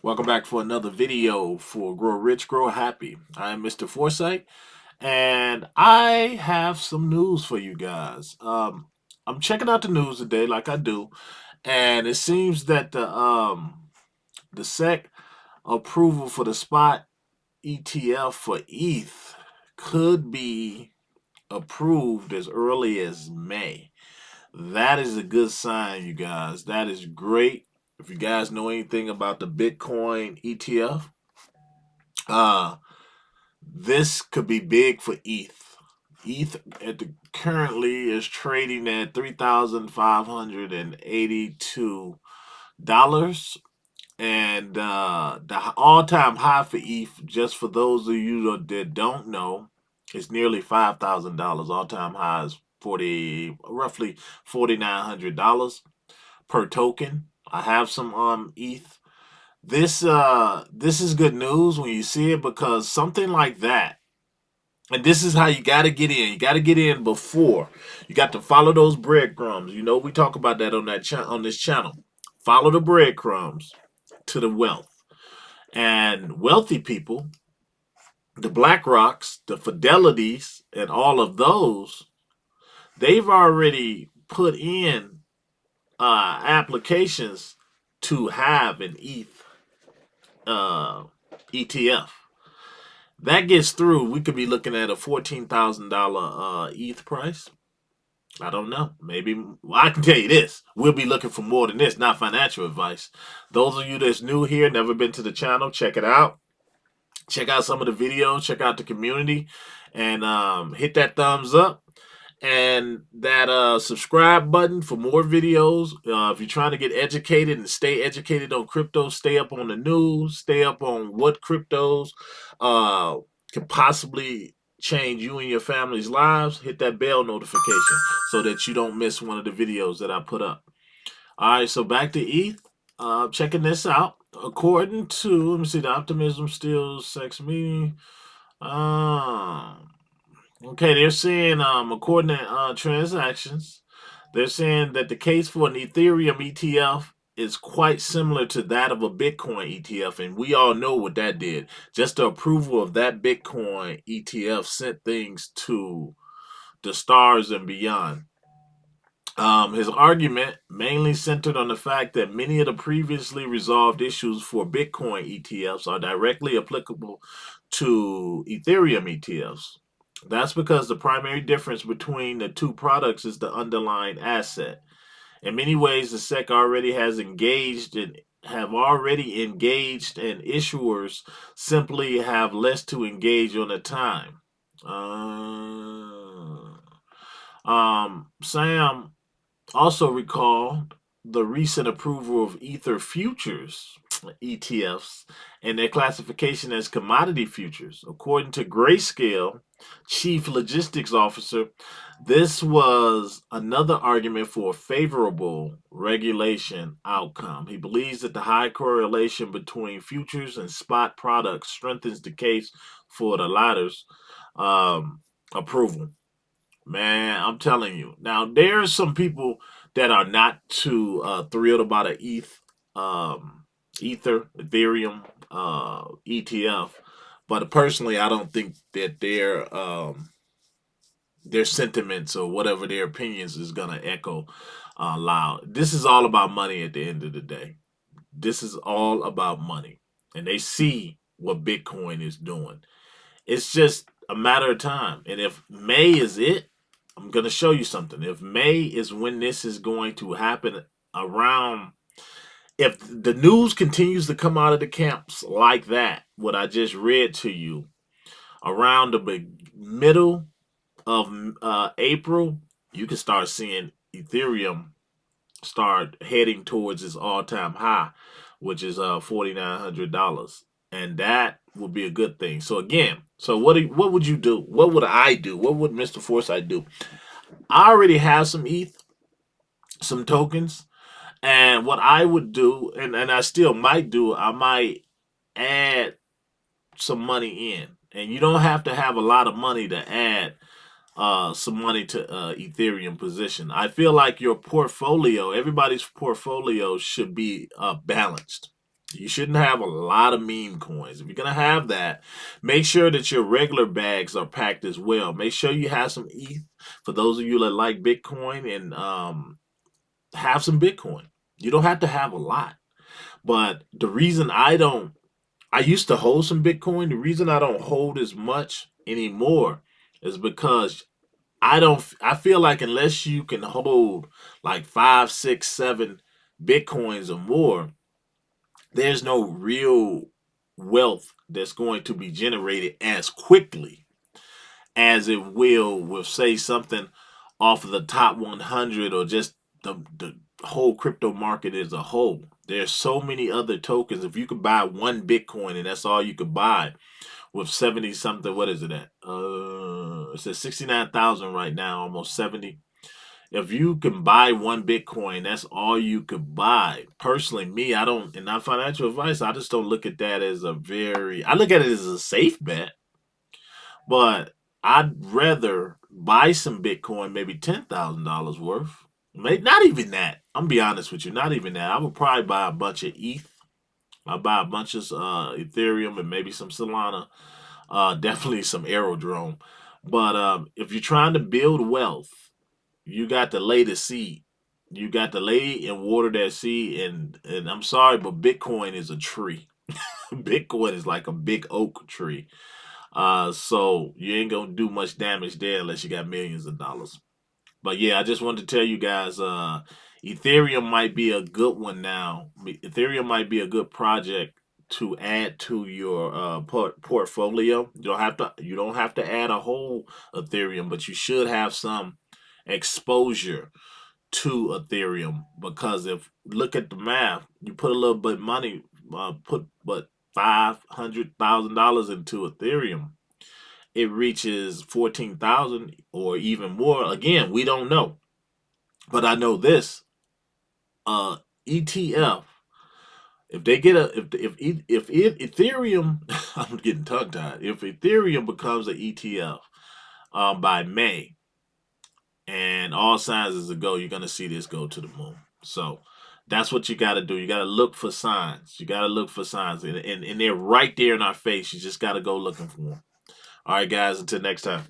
Welcome back for another video for Grow Rich, Grow Happy. I am Mr. Foresight, and I have some news for you guys. I'm checking out the news today, like I do, and it seems that the SEC approval for the spot ETF for ETH could be approved as early as May. That is a good sign, you guys. That is great. If you guys know anything about the Bitcoin ETF, uh, this could be big for ETH. Currently is trading at $3,582, and the all-time high for ETH, just for those of you that don't know, is nearly $5,000. All-time high is roughly $4,900 per token. I have some ETH. This is good news when you see it, because something like that, and this is how you got to get in. You got to get in before. You got to follow those breadcrumbs. You know, we talk about that on this channel. Follow the breadcrumbs to the wealth. And wealthy people, the BlackRocks, the Fidelities, and all of those, they've already put in applications to have an ETH ETF. That gets through, we could be looking at a $14,000 ETH price. I don't know. Maybe, well, I can tell you this. We'll be looking for more than this, not financial advice. Those of you that's new here, never been to the channel, check it out. Check out some of the videos, check out the community, and hit that thumbs up and that subscribe button for more videos. If you're trying to get educated and stay educated on crypto, stay up on the news, stay up on what cryptos can possibly change you and your family's lives, hit that bell notification so that you don't miss one of the videos that I put up. All right, so back to ETH. Checking this out. According to, let me see, the optimism still sex me. Okay, they're saying, according to transactions, they're saying that the case for an Ethereum ETF is quite similar to that of a Bitcoin ETF, and we all know what that did. Just the approval of that Bitcoin ETF sent things to the stars and beyond. His argument mainly centered on the fact that many of the previously resolved issues for Bitcoin ETFs are directly applicable to Ethereum ETFs. That's because the primary difference between the two products is the underlying asset. In many ways, the SEC already has engaged and have already engaged, and issuers simply have less to engage on the time. Sam also recalled the recent approval of Ether futures ETFs and their classification as commodity futures. According to Grayscale chief logistics officer, this was another argument for a favorable regulation outcome. He believes that the high correlation between futures and spot products strengthens the case for the latter's approval. Man, I'm telling you. Now, there's some people that are not too thrilled about an Ethereum ETF, but personally, I don't think that their sentiments or whatever their opinions is gonna echo loud. This is all about money at the end of the day. This is all about money, and they see what Bitcoin is doing. It's just a matter of time. And if May is it, I'm going to show you something. If May is when this is going to happen, around, if the news continues to come out of the camps like that, what I just read to you, around the middle of April, you can start seeing Ethereum start heading towards its all-time high, which is $4,900, and that would be a good thing. So again, so what would you do? What would I do? What would Mr. Foresight do? I already have some ETH, some tokens, and what I would do, and I still might do, I might add some money in, and you don't have to have a lot of money to add some money to Ethereum position. I feel like your portfolio, everybody's portfolio should be balanced. You shouldn't have a lot of meme coins. If you're gonna have that, make sure that your regular bags are packed as well. Make sure you have some ETH for those of you that like Bitcoin, and have some Bitcoin. You don't have to have a lot. But the reason I used to hold some Bitcoin. The reason I don't hold as much anymore is because I feel like unless you can hold like five, six, seven Bitcoins or more, there's no real wealth that's going to be generated as quickly as it will with, say, something off of the top 100, or just the whole crypto market as a whole. There's so many other tokens. If you could buy one Bitcoin and that's all you could buy with 70 something, what is it at? It says 69,000 right now, almost 70. If you can buy one Bitcoin, that's all you could buy. Personally, me, I don't, and not financial advice, I just don't look at that as I look at it as a safe bet, but I'd rather buy some Bitcoin, maybe $10,000 worth. Maybe not even that. I'm gonna be honest with you, not even that. I would probably buy a bunch of ETH. I'll buy a bunch of Ethereum and maybe some Solana. Definitely some Aerodrome. But if you're trying to build wealth, you got to lay the seed. You got to lay and water that seed. And I'm sorry, but Bitcoin is a tree. Bitcoin is like a big oak tree. So you ain't gonna do much damage there unless you got millions of dollars. But yeah, I just wanted to tell you guys, Ethereum might be a good one now. Ethereum might be a good project to add to your portfolio. You don't have to add a whole Ethereum, but you should have some exposure to Ethereum, because if look at the math, you put a little bit of money, put but $500,000 into Ethereum, it reaches 14,000 or even more. Again, we don't know, but I know this: uh, ETF. If they get a if Ethereum, I'm getting tongue tied. If Ethereum becomes an ETF by May, and all signs is a go, you're gonna see this go to the moon. So that's what you got to do. You got to look for signs. You got to look for signs, and they're right there in our face. You just got to go looking for them. All right, guys. Until next time.